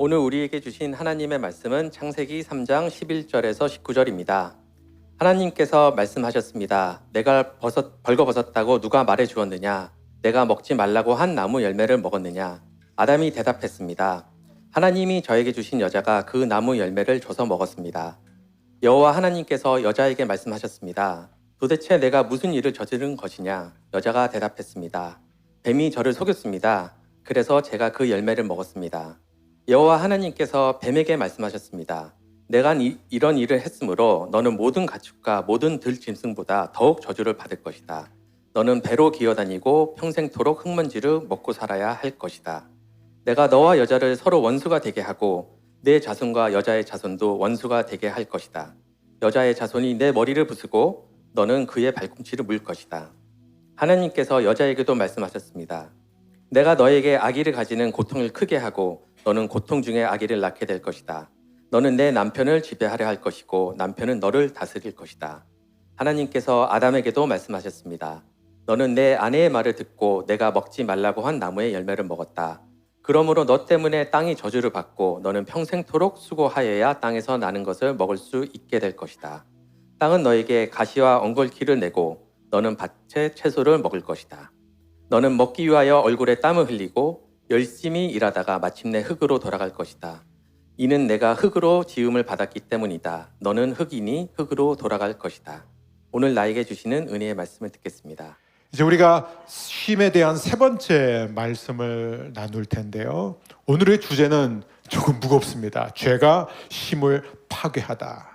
오늘 우리에게 주신 하나님의 말씀은 창세기 3장 11절에서 19절입니다. 하나님께서 말씀하셨습니다. 내가 벌거벗었다고 누가 말해 주었느냐? 내가 먹지 말라고 한 나무 열매를 먹었느냐? 아담이 대답했습니다. 하나님이 저에게 주신 여자가 그 나무 열매를 줘서 먹었습니다. 여호와 하나님께서 여자에게 말씀하셨습니다. 도대체 내가 무슨 일을 저지른 것이냐? 여자가 대답했습니다. 뱀이 저를 속였습니다. 그래서 제가 그 열매를 먹었습니다. 여호와 하나님께서 뱀에게 말씀하셨습니다. 내가 이런 일을 했으므로 너는 모든 가축과 모든 들짐승보다 더욱 저주를 받을 것이다. 너는 배로 기어다니고 평생토록 흙먼지를 먹고 살아야 할 것이다. 내가 너와 여자를 서로 원수가 되게 하고 내 자손과 여자의 자손도 원수가 되게 할 것이다. 여자의 자손이 내 머리를 부수고 너는 그의 발꿈치를 물 것이다. 하나님께서 여자에게도 말씀하셨습니다. 내가 너에게 아기를 가지는 고통을 크게 하고 너는 고통 중에 아기를 낳게 될 것이다. 너는 내 남편을 지배하려 할 것이고 남편은 너를 다스릴 것이다. 하나님께서 아담에게도 말씀하셨습니다. 너는 내 아내의 말을 듣고 내가 먹지 말라고 한 나무의 열매를 먹었다. 그러므로 너 때문에 땅이 저주를 받고 너는 평생토록 수고하여야 땅에서 나는 것을 먹을 수 있게 될 것이다. 땅은 너에게 가시와 엉겅퀴를 내고 너는 밭의 채소를 먹을 것이다. 너는 먹기 위하여 얼굴에 땀을 흘리고 열심히 일하다가 마침내 흙으로 돌아갈 것이다. 이는 내가 흙으로 지음을 받았기 때문이다. 너는 흙이니 흙으로 돌아갈 것이다. 오늘 나에게 주시는 은혜의 말씀을 듣겠습니다. 이제 우리가 쉼에 대한 세 번째 말씀을 나눌 텐데요. 오늘의 주제는 조금 무겁습니다. 죄가 쉼을 파괴하다.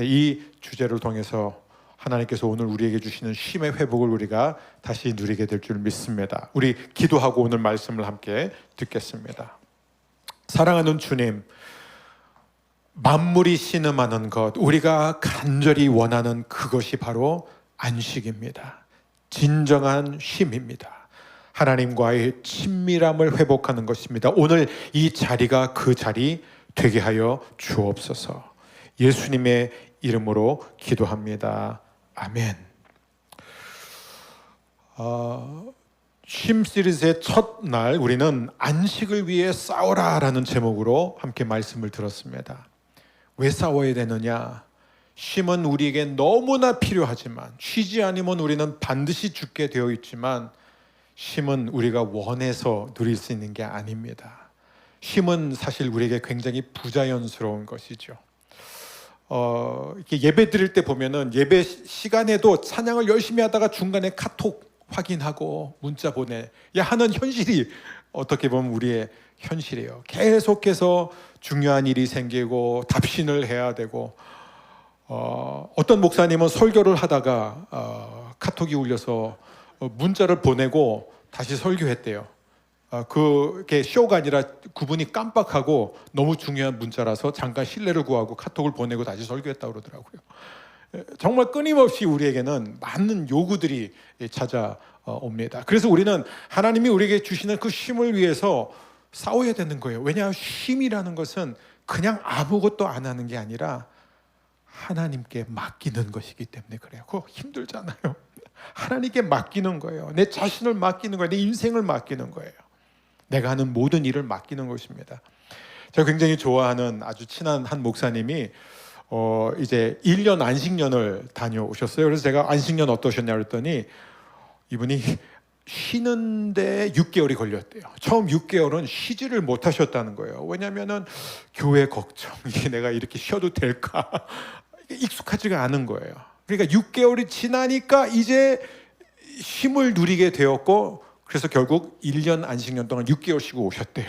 이 주제를 통해서 하나님께서 오늘 우리에게 주시는 쉼의 회복을 우리가 다시 누리게 될 줄 믿습니다. 우리 기도하고 오늘 말씀을 함께 듣겠습니다. 사랑하는 주님, 만물이 신음하는 것, 우리가 간절히 원하는 그것이 바로 안식입니다. 진정한 쉼입니다. 하나님과의 친밀함을 회복하는 것입니다. 오늘 이 자리가 그 자리 되게 하여 주옵소서. 예수님의 이름으로 기도합니다. 아멘. 쉼 시리즈의 첫날 우리는 안식을 위해 싸워라라는 제목으로 함께 말씀을 들었습니다. 왜 싸워야 되느냐? 쉼은 우리에게 너무나 필요하지만 쉬지 않으면 우리는 반드시 죽게 되어 있지만 쉼은 우리가 원해서 누릴 수 있는 게 아닙니다. 쉼은 사실 우리에게 굉장히 부자연스러운 것이죠. 이렇게 예배 드릴 때 보면은 예배 시간에도 찬양을 열심히 하다가 중간에 카톡 확인하고 문자 보내 하는 현실이 어떻게 보면 우리의 현실이에요. 계속해서 중요한 일이 생기고 답신을 해야 되고 어떤 목사님은 설교를 하다가 카톡이 울려서 문자를 보내고 다시 설교했대요. 그게 쇼가 아니라 그분이 깜빡하고 너무 중요한 문자라서 잠깐 신뢰를 구하고 카톡을 보내고 다시 설교했다고 그러더라고요. 정말 끊임없이 우리에게는 많은 요구들이 찾아옵니다. 그래서 우리는 하나님이 우리에게 주시는 그 쉼을 위해서 싸워야 되는 거예요. 왜냐하면 쉼이라는 것은 그냥 아무것도 안 하는 게 아니라 하나님께 맡기는 것이기 때문에 그래요. 그거 힘들잖아요. 하나님께 맡기는 거예요. 내 자신을 맡기는 거예요. 내 인생을 맡기는 거예요. 내가 하는 모든 일을 맡기는 것입니다. 제가 굉장히 좋아하는 아주 친한 한 목사님이 이제 1년 안식년을 다녀오셨어요. 그래서 제가 안식년 어떠셨냐 그랬더니 이분이 쉬는데 6개월이 걸렸대요. 처음 6개월은 쉬지를 못하셨다는 거예요. 왜냐하면은 교회 걱정, 이게 내가 이렇게 쉬어도 될까? 익숙하지가 않은 거예요. 그러니까 6개월이 지나니까 이제 쉼을 누리게 되었고 그래서 결국 1년 안식년 동안 6개월 쉬고 오셨대요.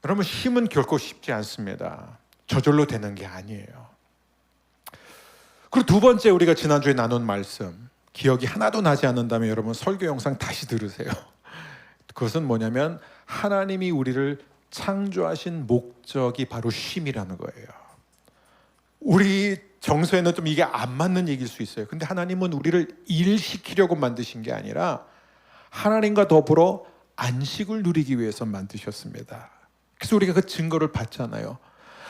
여러분, 쉼은 결코 쉽지 않습니다. 저절로 되는 게 아니에요. 그리고 두 번째 우리가 지난주에 나눈 말씀, 기억이 하나도 나지 않는다면 여러분 설교 영상 다시 들으세요. 그것은 뭐냐면 하나님이 우리를 창조하신 목적이 바로 쉼이라는 거예요. 우리 정서에는 좀 이게 안 맞는 얘기일 수 있어요. 근데 하나님은 우리를 일시키려고 만드신 게 아니라 하나님과 더불어 안식을 누리기 위해서 만드셨습니다. 그래서 우리가 그 증거를 봤잖아요.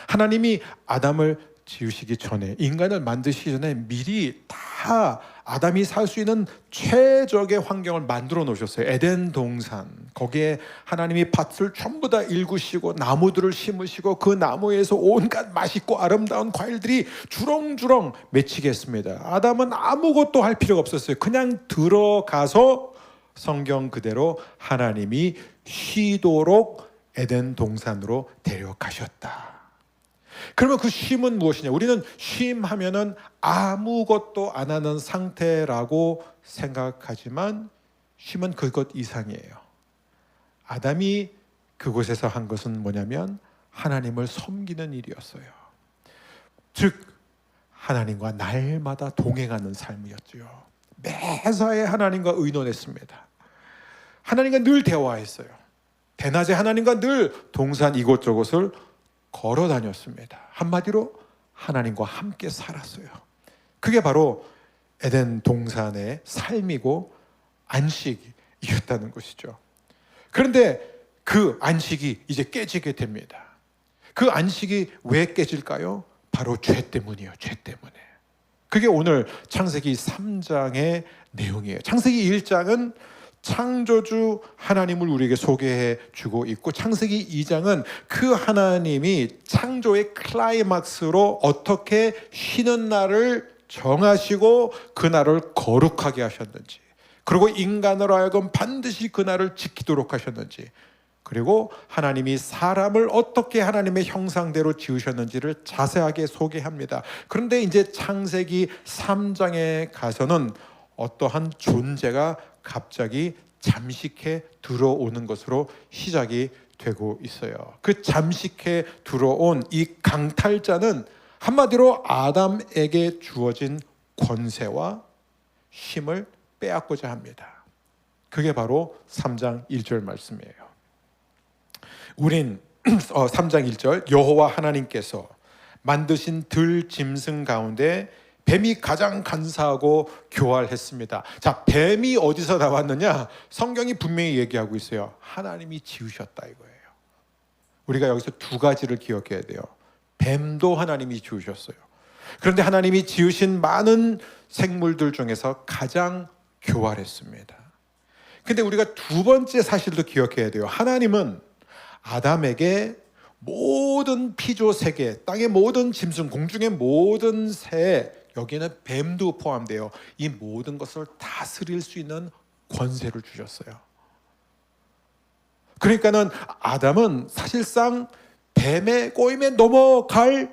하나님이 아담을 지으시기 전에, 인간을 만드시기 전에 미리 다 아담이 살 수 있는 최적의 환경을 만들어 놓으셨어요. 에덴 동산, 거기에 하나님이 밭을 전부 다 일구시고 나무들을 심으시고 그 나무에서 온갖 맛있고 아름다운 과일들이 주렁주렁 맺히게 했습니다. 아담은 아무것도 할 필요가 없었어요. 그냥 들어가서 성경 그대로 하나님이 쉬도록 에덴 동산으로 데려가셨다. 그러면 그 쉼은 무엇이냐? 우리는 쉼하면은 아무것도 안 하는 상태라고 생각하지만 쉼은 그것 이상이에요. 아담이 그곳에서 한 것은 뭐냐면 하나님을 섬기는 일이었어요. 즉 하나님과 날마다 동행하는 삶이었죠. 매사에 하나님과 의논했습니다. 하나님과 늘 대화했어요. 대낮에 하나님과 늘 동산 이곳저곳을 걸어 다녔습니다. 한마디로 하나님과 함께 살았어요. 그게 바로 에덴 동산의 삶이고 안식이었다는 것이죠. 그런데 그 안식이 이제 깨지게 됩니다. 그 안식이 왜 깨질까요? 바로 죄 때문이에요. 죄 때문에. 그게 오늘 창세기 3장의 내용이에요. 창세기 1장은 창조주 하나님을 우리에게 소개해 주고 있고, 창세기 2장은 그 하나님이 창조의 클라이막스로 어떻게 쉬는 날을 정하시고 그 날을 거룩하게 하셨는지, 그리고 인간으로 하여금 반드시 그 날을 지키도록 하셨는지, 그리고 하나님이 사람을 어떻게 하나님의 형상대로 지으셨는지를 자세하게 소개합니다. 그런데 이제 창세기 3장에 가서는 어떠한 존재가 갑자기 잠식해 들어오는 것으로 시작이 되고 있어요. 그 잠식해 들어온 이 강탈자는 한마디로 아담에게 주어진 권세와 힘을 빼앗고자 합니다. 그게 바로 3장 1절 말씀이에요. 우린 3장 1절 여호와 하나님께서 만드신 들 짐승 가운데 뱀이 가장 간사하고 교활했습니다. 자, 뱀이 어디서 나왔느냐? 성경이 분명히 얘기하고 있어요. 하나님이 지으셨다 이거예요. 우리가 여기서 두 가지를 기억해야 돼요. 뱀도 하나님이 지으셨어요. 그런데 하나님이 지으신 많은 생물들 중에서 가장 교활했습니다. 근데 우리가 두 번째 사실도 기억해야 돼요. 하나님은 아담에게 모든 피조 세계, 땅의 모든 짐승, 공중의 모든 새, 여기는 뱀도 포함돼요. 이 모든 것을 다스릴 수 있는 권세를 주셨어요. 그러니까는 아담은 사실상 뱀의 꼬임에 넘어갈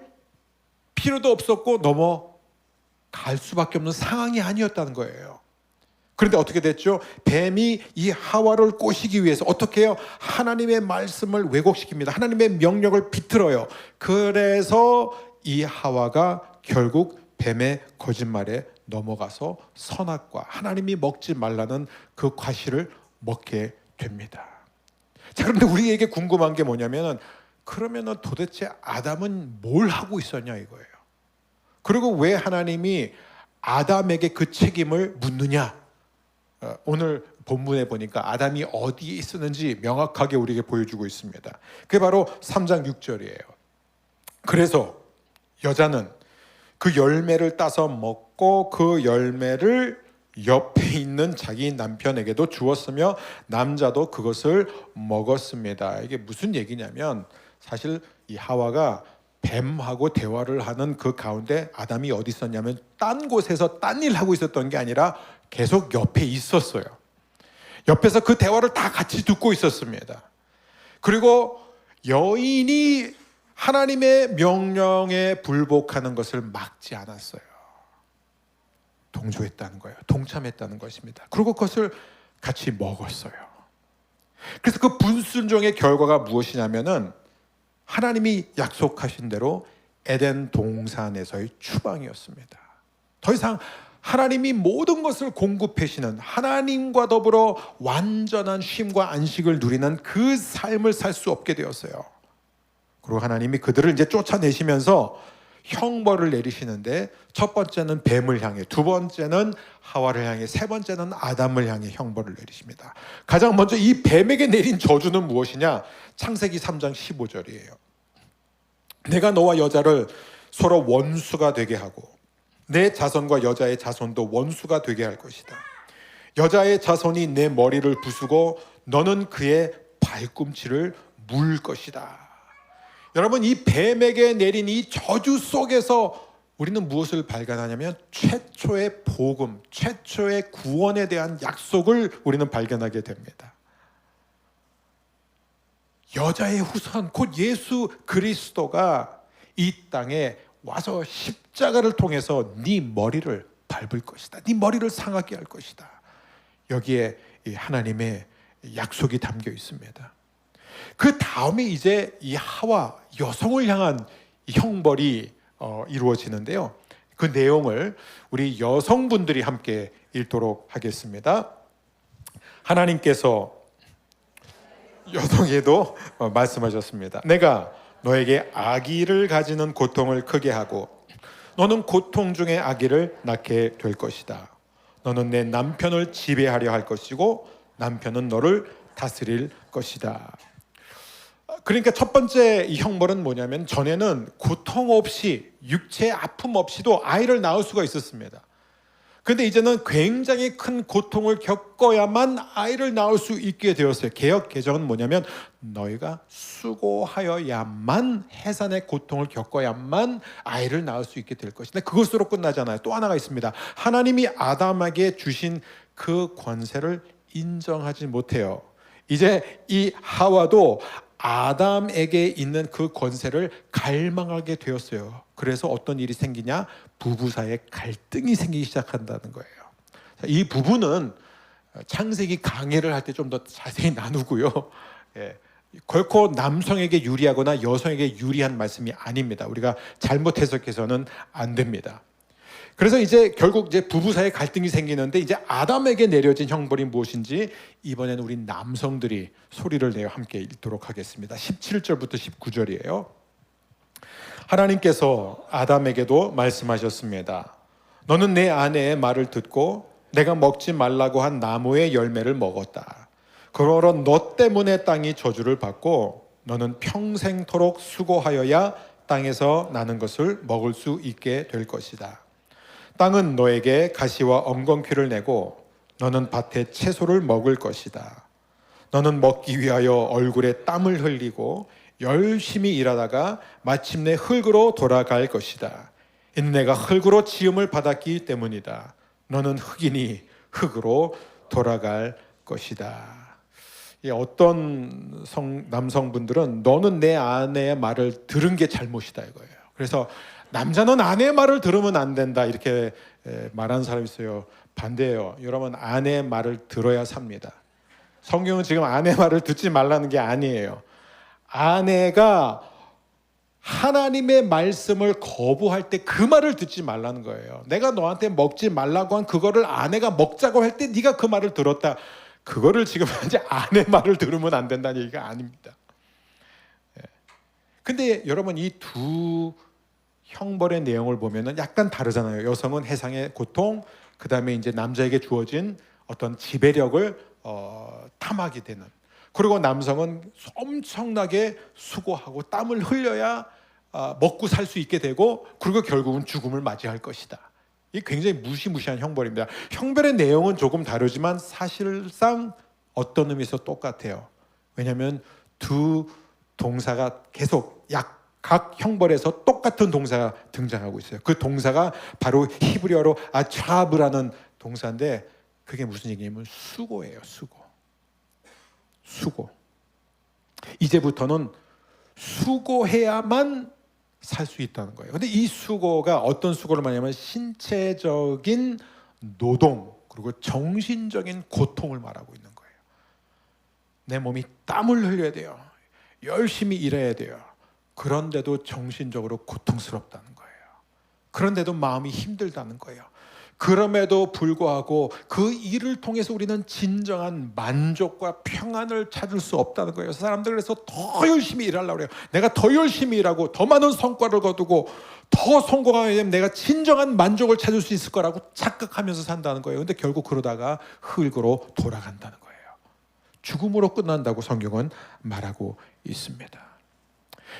필요도 없었고 넘어갈 수밖에 없는 상황이 아니었다는 거예요. 그런데 어떻게 됐죠? 뱀이 이 하와를 꼬시기 위해서 어떻게 해요? 하나님의 말씀을 왜곡시킵니다. 하나님의 명령을 비틀어요. 그래서 이 하와가 결국 뱀의 거짓말에 넘어가서 선악과 하나님이 먹지 말라는 그 과실을 먹게 됩니다. 자, 그런데 우리에게 궁금한 게 뭐냐면, 그러면은 도대체 아담은 뭘 하고 있었냐 이거예요. 그리고 왜 하나님이 아담에게 그 책임을 묻느냐? 오늘 본문에 보니까 아담이 어디에 있었는지 명확하게 우리에게 보여주고 있습니다. 그게 바로 3장 6절이에요. 그래서 여자는 그 열매를 따서 먹고 그 열매를 옆에 있는 자기 남편에게도 주었으며 남자도 그것을 먹었습니다. 이게 무슨 얘기냐면, 사실 이 하와가 뱀하고 대화를 하는 그 가운데 아담이 어디 있었냐면 딴 곳에서 딴 일 하고 있었던 게 아니라 계속 옆에 있었어요. 옆에서 그 대화를 다 같이 듣고 있었습니다. 그리고 여인이 하나님의 명령에 불복하는 것을 막지 않았어요. 동조했다는 거예요. 동참했다는 것입니다. 그리고 그것을 같이 먹었어요. 그래서 그 불순종의 결과가 무엇이냐면은 하나님이 약속하신 대로 에덴 동산에서의 추방이었습니다. 더 이상 하나님이 모든 것을 공급하시는, 하나님과 더불어 완전한 쉼과 안식을 누리는 그 삶을 살 수 없게 되었어요. 그리고 하나님이 그들을 이제 쫓아내시면서 형벌을 내리시는데, 첫 번째는 뱀을 향해, 두 번째는 하와를 향해, 세 번째는 아담을 향해 형벌을 내리십니다. 가장 먼저 이 뱀에게 내린 저주는 무엇이냐? 창세기 3장 15절이에요. 내가 너와 여자를 서로 원수가 되게 하고 내 자손과 여자의 자손도 원수가 되게 할 것이다. 여자의 자손이 내 머리를 부수고 너는 그의 발꿈치를 물 것이다. 여러분, 이 뱀에게 내린 이 저주 속에서 우리는 무엇을 발견하냐면 최초의 복음, 최초의 구원에 대한 약속을 우리는 발견하게 됩니다. 여자의 후손 곧 예수 그리스도가 이 땅에 와서 십자가를 통해서 네 머리를 밟을 것이다. 네 머리를 상하게 할 것이다. 여기에 이 하나님의 약속이 담겨 있습니다. 그 다음에 이제 이 하와 여성을 향한 형벌이 이루어지는데요. 그 내용을 우리 여성분들이 함께 읽도록 하겠습니다. 하나님께서 여성에도 말씀하셨습니다. 내가 너에게 아기를 가지는 고통을 크게 하고 너는 고통 중에 아기를 낳게 될 것이다. 너는 내 남편을 지배하려 할 것이고 남편은 너를 다스릴 것이다. 그러니까 첫 번째 이 형벌은 뭐냐면 전에는 고통 없이 육체의 아픔 없이도 아이를 낳을 수가 있었습니다. 그런데 이제는 굉장히 큰 고통을 겪어야만 아이를 낳을 수 있게 되었어요. 개역 개정은 뭐냐면 너희가 수고하여야만 해산의 고통을 겪어야만 아이를 낳을 수 있게 될 것인데 그것으로 끝나잖아요. 또 하나가 있습니다. 하나님이 아담에게 주신 그 권세를 인정하지 못해요. 이제 이 하와도 아담에게 있는 그 권세를 갈망하게 되었어요. 그래서 어떤 일이 생기냐? 부부 사이에 갈등이 생기기 시작한다는 거예요. 이 부분은 창세기 강의를 할 때 좀 더 자세히 나누고요. 결코 남성에게 유리하거나 여성에게 유리한 말씀이 아닙니다. 우리가 잘못 해석해서는 안 됩니다. 그래서 이제 결국 이제 부부 사이에 갈등이 생기는데 이제 아담에게 내려진 형벌이 무엇인지 이번에는 우리 남성들이 소리를 내어 함께 읽도록 하겠습니다. 17절부터 19절이에요. 하나님께서 아담에게도 말씀하셨습니다. 너는 내 아내의 말을 듣고 내가 먹지 말라고 한 나무의 열매를 먹었다. 그러므로 너 때문에 땅이 저주를 받고 너는 평생토록 수고하여야 땅에서 나는 것을 먹을 수 있게 될 것이다. 땅은 너에게 가시와 엉겅퀴를 내고 너는 밭에 채소를 먹을 것이다. 너는 먹기 위하여 얼굴에 땀을 흘리고 열심히 일하다가 마침내 흙으로 돌아갈 것이다. 이는 내가 흙으로 지음을 받았기 때문이다. 너는 흙이니 흙으로 돌아갈 것이다. 어떤 남성분들은 너는 내 아내의 말을 들은 게 잘못이다 이거예요. 그래서 남자는 아내의 말을 들으면 안 된다 이렇게 말하는 사람이 있어요. 반대예요. 여러분 아내의 말을 들어야 삽니다. 성경은 지금 아내의 말을 듣지 말라는 게 아니에요. 아내가 하나님의 말씀을 거부할 때 그 말을 듣지 말라는 거예요. 내가 너한테 먹지 말라고 한 그거를 아내가 먹자고 할 때 네가 그 말을 들었다. 그거를 지금 이제 아내 말을 들으면 안 된다는 얘기가 아닙니다. 근데 여러분 이 두 형벌의 내용을 보면은 약간 다르잖아요. 여성은 해상의 고통, 그 다음에 이제 남자에게 주어진 어떤 지배력을 탐하게 되는. 그리고 남성은 엄청나게 수고하고 땀을 흘려야 먹고 살 수 있게 되고, 그리고 결국은 죽음을 맞이할 것이다. 이 굉장히 무시무시한 형벌입니다. 형벌의 내용은 조금 다르지만 사실상 어떤 의미에서 똑같아요. 왜냐하면 두 동사가 계속 각 형벌에서 똑같은 동사가 등장하고 있어요. 그 동사가 바로 히브리어로 아차브라는 동사인데 그게 무슨 얘기냐면 수고예요. 수고. 이제부터는 수고해야만 살 수 있다는 거예요. 근데 이 수고가 어떤 수고를 말하냐면 신체적인 노동 그리고 정신적인 고통을 말하고 있는 거예요. 내 몸이 땀을 흘려야 돼요. 열심히 일해야 돼요. 그런데도 정신적으로 고통스럽다는 거예요. 그런데도 마음이 힘들다는 거예요. 그럼에도 불구하고 그 일을 통해서 우리는 진정한 만족과 평안을 찾을 수 없다는 거예요. 사람들 그래서 더 열심히 일하려고 그래요. 내가 더 열심히 일하고 더 많은 성과를 거두고 더 성공하게 되면 내가 진정한 만족을 찾을 수 있을 거라고 착각하면서 산다는 거예요. 근데 결국 그러다가 흙으로 돌아간다는 거예요. 죽음으로 끝난다고 성경은 말하고 있습니다.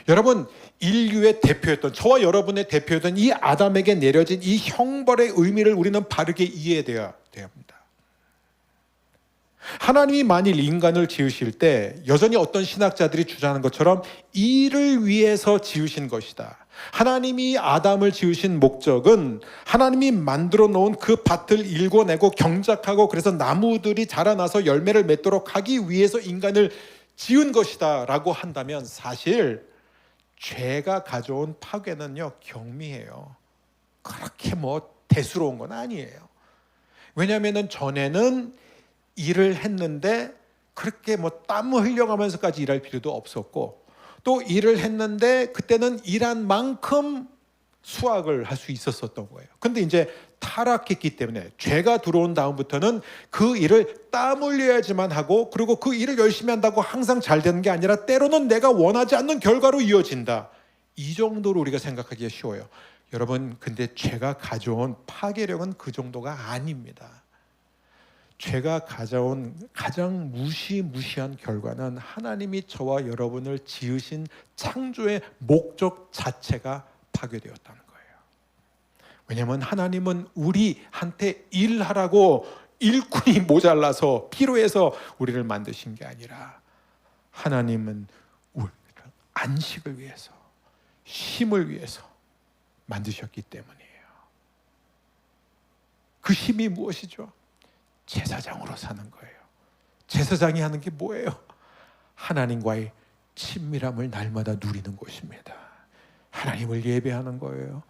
여러분, 인류의 대표였던, 저와 여러분의 대표였던 이 아담에게 내려진 이 형벌의 의미를 우리는 바르게 이해해야 합니다. 하나님이 만일 인간을 지으실 때 여전히 어떤 신학자들이 주장하는 것처럼 이를 위해서 지으신 것이다. 하나님이 아담을 지으신 목적은 하나님이 만들어 놓은 그 밭을 일궈내고 경작하고 그래서 나무들이 자라나서 열매를 맺도록 하기 위해서 인간을 지은 것이다 라고 한다면 사실 죄가 가져온 파괴는요 경미해요. 그렇게 대수로운 건 아니에요. 왜냐하면 전에는 일을 했는데 그렇게 땀을 흘려가면서까지 일할 필요도 없었고, 또 일을 했는데 그때는 일한 만큼 수확을 할 수 있었던 거예요. 근데 이제 타락했기 때문에 죄가 들어온 다음부터는 그 일을 땀 흘려야지만 하고, 그리고 그 일을 열심히 한다고 항상 잘 되는 게 아니라 때로는 내가 원하지 않는 결과로 이어진다. 이 정도로 우리가 생각하기가 쉬워요. 여러분, 근데 죄가 가져온 파괴력은 그 정도가 아닙니다. 죄가 가져온 가장 무시무시한 결과는 하나님이 저와 여러분을 지으신 창조의 목적 자체가 파괴되었다는 거예요. 왜냐하면 하나님은 우리한테 일하라고 일꾼이 모자라서 필요해서 우리를 만드신 게 아니라 하나님은 우리를 안식을 위해서, 쉼을 위해서 만드셨기 때문이에요. 그 쉼이 무엇이죠? 제사장으로 사는 거예요. 제사장이 하는 게 뭐예요? 하나님과의 친밀함을 날마다 누리는 것입니다. 하나님을 예배하는 거예요.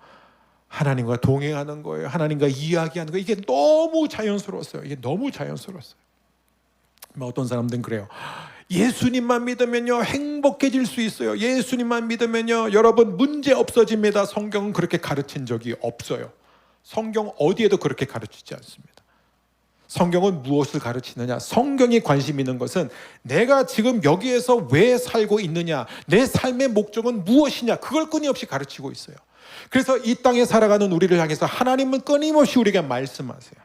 하나님과 동행하는 거예요. 하나님과 이야기하는 거예요. 이게 너무 자연스러웠어요. 이게 너무 자연스러웠어요. 어떤 사람들은 그래요. 예수님만 믿으면요 행복해질 수 있어요. 예수님만 믿으면요 여러분 문제 없어집니다. 성경은 그렇게 가르친 적이 없어요. 성경 어디에도 그렇게 가르치지 않습니다. 성경은 무엇을 가르치느냐? 성경이 관심 있는 것은 내가 지금 여기에서 왜 살고 있느냐, 내 삶의 목적은 무엇이냐, 그걸 끊임없이 가르치고 있어요. 그래서 이 땅에 살아가는 우리를 향해서 하나님은 끊임없이 우리에게 말씀하세요.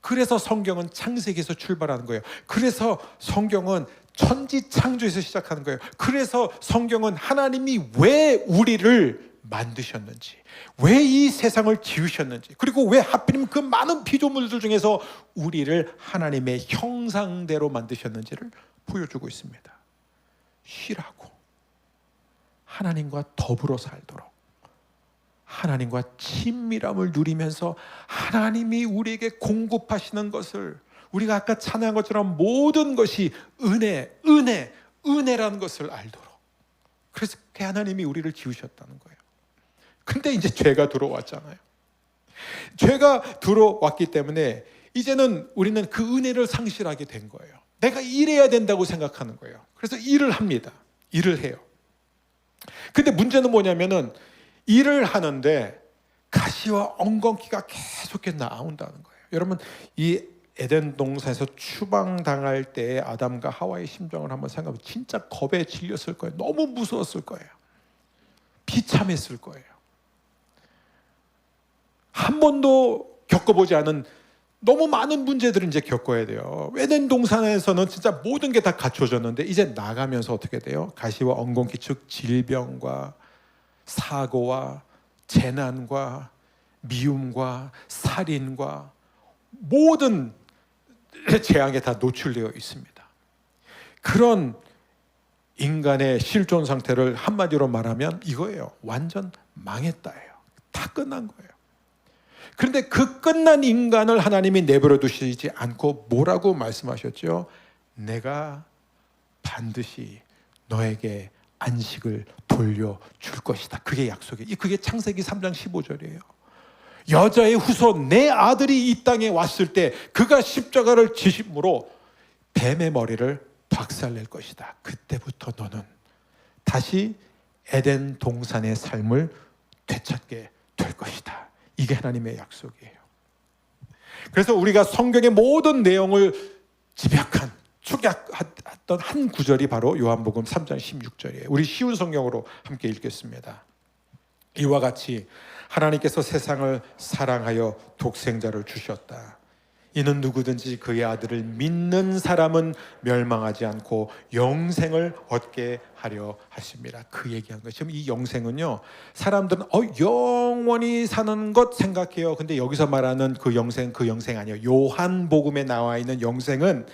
그래서 성경은 창세기에서 출발하는 거예요. 그래서 성경은 천지 창조에서 시작하는 거예요. 그래서 성경은 하나님이 왜 우리를 만드셨는지, 왜 이 세상을 지으셨는지, 그리고 왜 하필이면 그 많은 피조물들 중에서 우리를 하나님의 형상대로 만드셨는지를 보여주고 있습니다. 쉬라고, 하나님과 더불어 살도록, 하나님과 친밀함을 누리면서 하나님이 우리에게 공급하시는 것을, 우리가 아까 찬양한 것처럼 모든 것이 은혜라는 것을 알도록, 그래서 그 하나님이 우리를 지으셨다는 거예요. 근데 이제 죄가 들어왔잖아요. 죄가 들어왔기 때문에 이제는 우리는 그 은혜를 상실하게 된 거예요. 내가 일해야 된다고 생각하는 거예요. 그래서 일을 합니다. 일을 해요. 근데 문제는 뭐냐면은 일을 하는데 가시와 엉겅퀴가 계속해서 나온다는 거예요. 여러분, 이 에덴 동산에서 추방당할 때 아담과 하와의 심정을 한번 생각해보면 진짜 겁에 질렸을 거예요. 너무 무서웠을 거예요. 비참했을 거예요. 한 번도 겪어보지 않은 너무 많은 문제들을 이제 겪어야 돼요. 에덴 동산에서는 진짜 모든 게 다 갖춰졌는데 이제 나가면서 어떻게 돼요? 가시와 엉겅퀴, 즉 질병과 사고와 재난과 미움과 살인과 모든 재앙에 다 노출되어 있습니다. 그런 인간의 실존 상태를 한마디로 말하면 이거예요. 완전 망했다예요. 다 끝난 거예요. 그런데 그 끝난 인간을 하나님이 내버려 두시지 않고 뭐라고 말씀하셨죠? 내가 반드시 너에게 안식을 돌려줄 것이다. 그게 약속이에요. 그게 창세기 3장 15절이에요. 여자의 후손 내 아들이 이 땅에 왔을 때 그가 십자가를 지심으로 뱀의 머리를 박살낼 것이다. 그때부터 너는 다시 에덴 동산의 삶을 되찾게 될 것이다. 이게 하나님의 약속이에요. 그래서 우리가 성경의 모든 내용을 집약한, 축약했던 한 구절이 바로 요한복음 3장 16절이에요. 우리 쉬운 성경으로 함께 읽겠습니다. 이와 같이 하나님께서 세상을 사랑하여 독생자를 주셨다. 이는 누구든지 그의 아들을 믿는 사람은 멸망하지 않고 영생을 얻게 하려 하십니다. 그 얘기한 거예요. 지금 이 영생은요, 사람들은 영원히 사는 것 생각해요. 근데 여기서 말하는 그 영생 아니에요. 요한복음에 나와 있는 영생은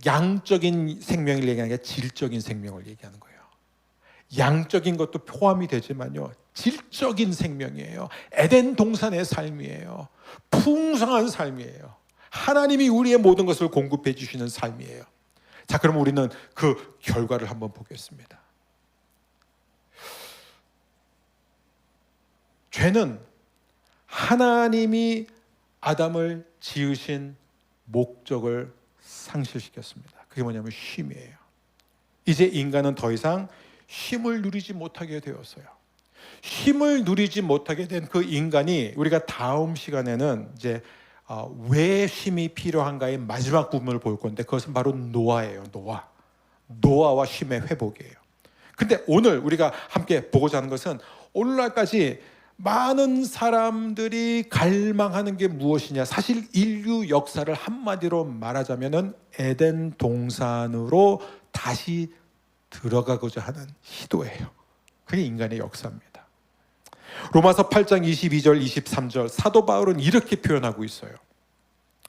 양적인 생명을 얘기하는 게 아니라 질적인 생명을 얘기하는 거예요. 양적인 것도 포함이 되지만요, 질적인 생명이에요. 에덴 동산의 삶이에요. 풍성한 삶이에요. 하나님이 우리의 모든 것을 공급해 주시는 삶이에요. 자, 그럼 우리는 그 결과를 한번 보겠습니다. 죄는 하나님이 아담을 지으신 목적을 상실시켰습니다. 그게 뭐냐면 쉼이에요. 이제 인간은 더 이상 쉼을 누리지 못하게 되었어요. 쉼을 누리지 못하게 된 그 인간이, 우리가 다음 시간에는 이제 왜 쉼이 필요한가의 마지막 부분을 볼 건데, 그것은 바로 노아예요. 노아와 쉼의 회복이에요. 근데 오늘 우리가 함께 보고자 하는 것은, 오늘날까지 많은 사람들이 갈망하는 게 무엇이냐, 사실 인류 역사를 한마디로 말하자면은 에덴 동산으로 다시 들어가고자 하는 시도예요. 그게 인간의 역사입니다. 로마서 8장 22절 23절 사도 바울은 이렇게 표현하고 있어요.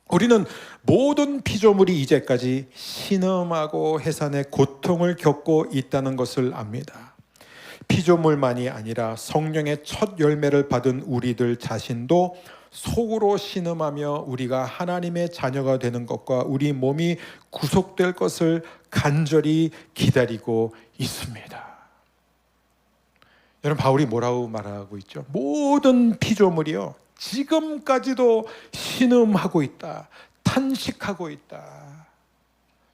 우리는 모든 피조물이 이제까지 신음하고 해산의 고통을 겪고 있다는 것을 압니다. 피조물만이 아니라 성령의 첫 열매를 받은 우리들 자신도 속으로 신음하며 우리가 하나님의 자녀가 되는 것과 우리 몸이 구속될 것을 간절히 기다리고 있습니다. 여러분, 바울이 뭐라고 말하고 있죠? 모든 피조물이요, 지금까지도 신음하고 있다, 탄식하고 있다.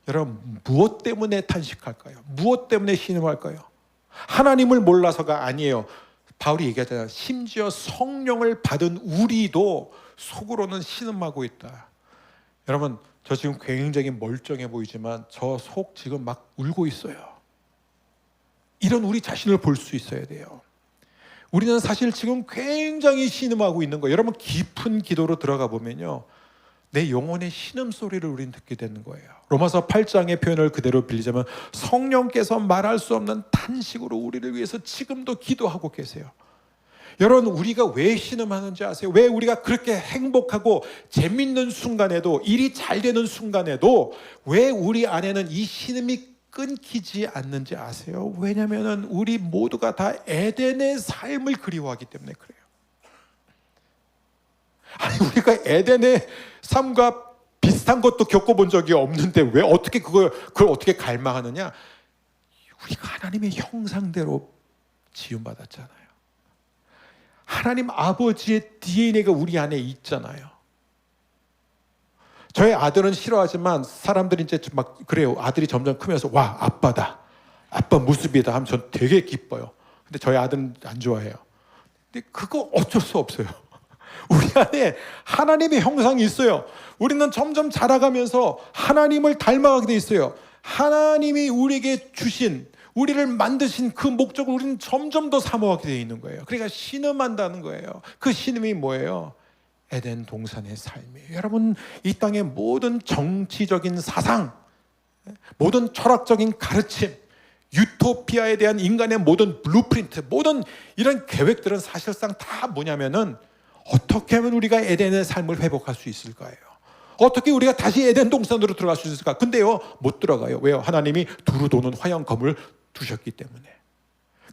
여러분, 무엇 때문에 탄식할까요? 무엇 때문에 신음할까요? 하나님을 몰라서가 아니에요. 바울이 얘기하잖아요. 심지어 성령을 받은 우리도 속으로는 신음하고 있다. 여러분, 저 지금 굉장히 멀쩡해 보이지만 저 속 지금 막 울고 있어요. 이런 우리 자신을 볼 수 있어야 돼요. 우리는 사실 지금 굉장히 신음하고 있는 거예요. 여러분, 깊은 기도로 들어가 보면요, 내 영혼의 신음소리를 우리는 듣게 되는 거예요. 로마서 8장의 표현을 그대로 빌리자면, 성령께서 말할 수 없는 탄식으로 우리를 위해서 지금도 기도하고 계세요. 여러분, 우리가 왜 신음하는지 아세요? 왜 우리가 그렇게 행복하고 재밌는 순간에도, 일이 잘 되는 순간에도 왜 우리 안에는 이 신음이 끊기지 않는지 아세요? 왜냐하면 우리 모두가 다 에덴의 삶을 그리워하기 때문에 그래요. 아니, 우리가 에덴의 삶과 비슷한 것도 겪어본 적이 없는데 왜 어떻게 그걸 어떻게 갈망하느냐? 우리가 하나님의 형상대로 지음받았잖아요. 하나님 아버지의 DNA가 우리 안에 있잖아요. 저희 아들은 싫어하지만 사람들이 이제 막 그래요. 아들이 점점 크면서 와, 아빠다, 아빠 모습이다 하면 전 되게 기뻐요. 근데 저희 아들은 안 좋아해요. 근데 그거 어쩔 수 없어요. 우리 안에 하나님의 형상이 있어요. 우리는 점점 자라가면서 하나님을 닮아가게 돼 있어요. 하나님이 우리에게 주신, 우리를 만드신 그 목적을 우리는 점점 더 사모하게 돼 있는 거예요. 그러니까 신음한다는 거예요. 그 신음이 뭐예요? 에덴 동산의 삶이에요. 여러분, 이 땅의 모든 정치적인 사상, 모든 철학적인 가르침, 유토피아에 대한 인간의 모든 블루프린트, 모든 이런 계획들은 사실상 다 뭐냐면은, 어떻게 하면 우리가 에덴의 삶을 회복할 수 있을까요? 어떻게 우리가 다시 에덴 동산으로 들어갈 수 있을까? 근데요, 못 들어가요. 왜요? 하나님이 두루 도는 화염검을 두셨기 때문에.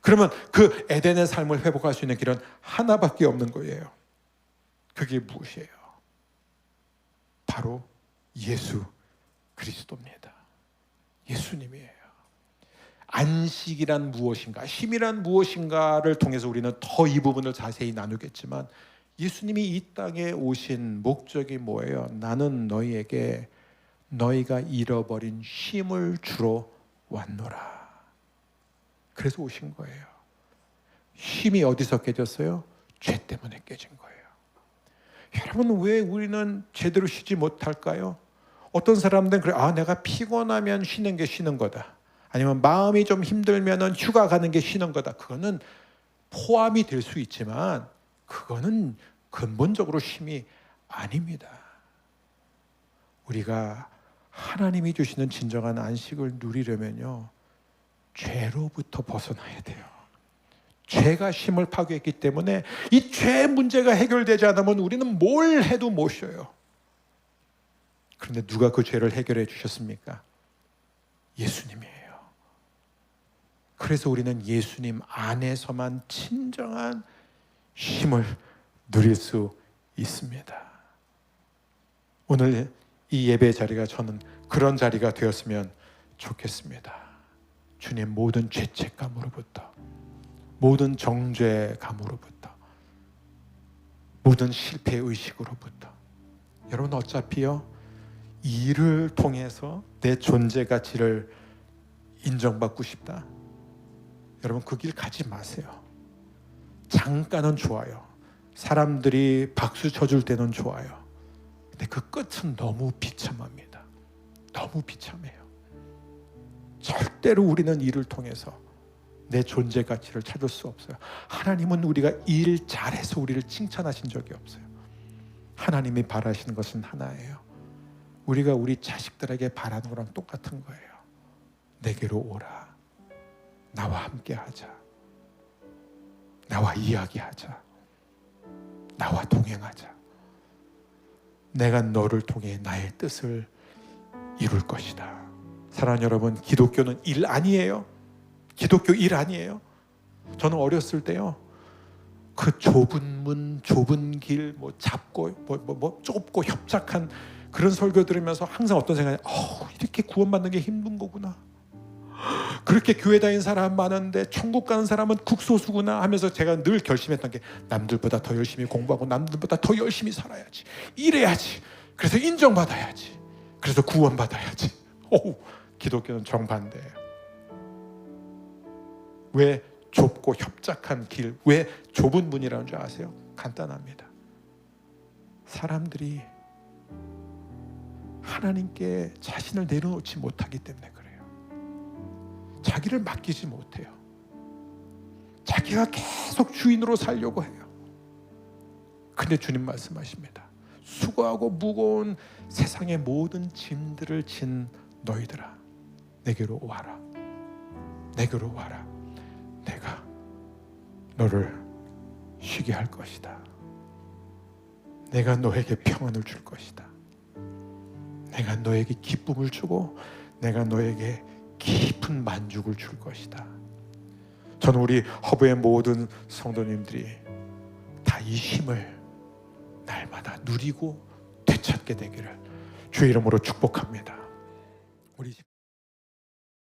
그러면 그 에덴의 삶을 회복할 수 있는 길은 하나밖에 없는 거예요. 그게 무엇이에요? 바로 예수 그리스도입니다. 예수님이에요. 안식이란 무엇인가, 쉼이란 무엇인가를 통해서 우리는 더 이 부분을 자세히 나누겠지만, 예수님이 이 땅에 오신 목적이 뭐예요? 나는 너희에게 너희가 잃어버린 쉼을 주러 왔노라. 그래서 오신 거예요. 쉼이 어디서 깨졌어요? 죄 때문에 깨진 거예요. 여러분, 왜 우리는 제대로 쉬지 못할까요? 어떤 사람들은 그래, 내가 피곤하면 쉬는 게 쉬는 거다. 아니면 마음이 좀 힘들면 휴가 가는 게 쉬는 거다. 그거는 포함이 될 수 있지만 그거는 근본적으로 쉼이 아닙니다. 우리가 하나님이 주시는 진정한 안식을 누리려면요, 죄로부터 벗어나야 돼요. 죄가 쉼을 파괴했기 때문에 이 죄 문제가 해결되지 않으면 우리는 뭘 해도 못 쉬어요. 그런데 누가 그 죄를 해결해 주셨습니까? 예수님이에요. 그래서 우리는 예수님 안에서만 진정한 쉼을 누릴 수 있습니다. 오늘 이 예배 자리가 저는 그런 자리가 되었으면 좋겠습니다. 주님, 모든 죄책감으로부터, 모든 정죄감으로부터, 모든 실패의식으로부터, 여러분 어차피요, 일을 통해서 내 존재 가치를 인정받고 싶다, 여러분 그 길 가지 마세요. 잠깐은 좋아요. 사람들이 박수 쳐줄 때는 좋아요. 근데 그 끝은 너무 비참합니다. 너무 비참해요. 절대로 우리는 일을 통해서 내 존재 가치를 찾을 수 없어요. 하나님은 우리가 일 잘해서 우리를 칭찬하신 적이 없어요. 하나님이 바라시는 것은 하나예요. 우리가 우리 자식들에게 바라는 거랑 똑같은 거예요. 내게로 오라. 나와 함께 하자. 나와 이야기하자. 나와 동행하자. 내가 너를 통해 나의 뜻을 이룰 것이다. 사랑하는 여러분, 기독교는 일 아니에요. 기독교 일 아니에요. 저는 어렸을 때요, 그 좁은 문, 좁은 길, 좁고 좁고 협착한 그런 설교 들으면서 항상 어떤 생각이, 이렇게 구원받는 게 힘든 거구나. 그렇게 교회 다닌 사람 많은데 천국 가는 사람은 국소수구나 하면서 제가 늘 결심했던 게, 남들보다 더 열심히 공부하고 남들보다 더 열심히 살아야지, 이래야지, 그래서 인정받아야지, 그래서 구원받아야지. 기독교는 정반대예요. 왜 좁고 협착한 길, 왜 좁은 문이라는 줄 아세요? 간단합니다. 사람들이 하나님께 자신을 내려놓지 못하기 때문에 그래요. 자기를 맡기지 못해요. 자기가 계속 주인으로 살려고 해요. 근데 주님 말씀하십니다. 수고하고 무거운 세상의 모든 짐들을 진 너희들아, 내게로 와라. 내게로 와라. 내가 너를 쉬게 할 것이다. 내가 너에게 평안을 줄 것이다. 내가 너에게 기쁨을 주고 내가 너에게 깊은 만족을 줄 것이다. 저는 우리 허브의 모든 성도님들이 다 이 힘을 날마다 누리고 되찾게 되기를 주의 이름으로 축복합니다. 우리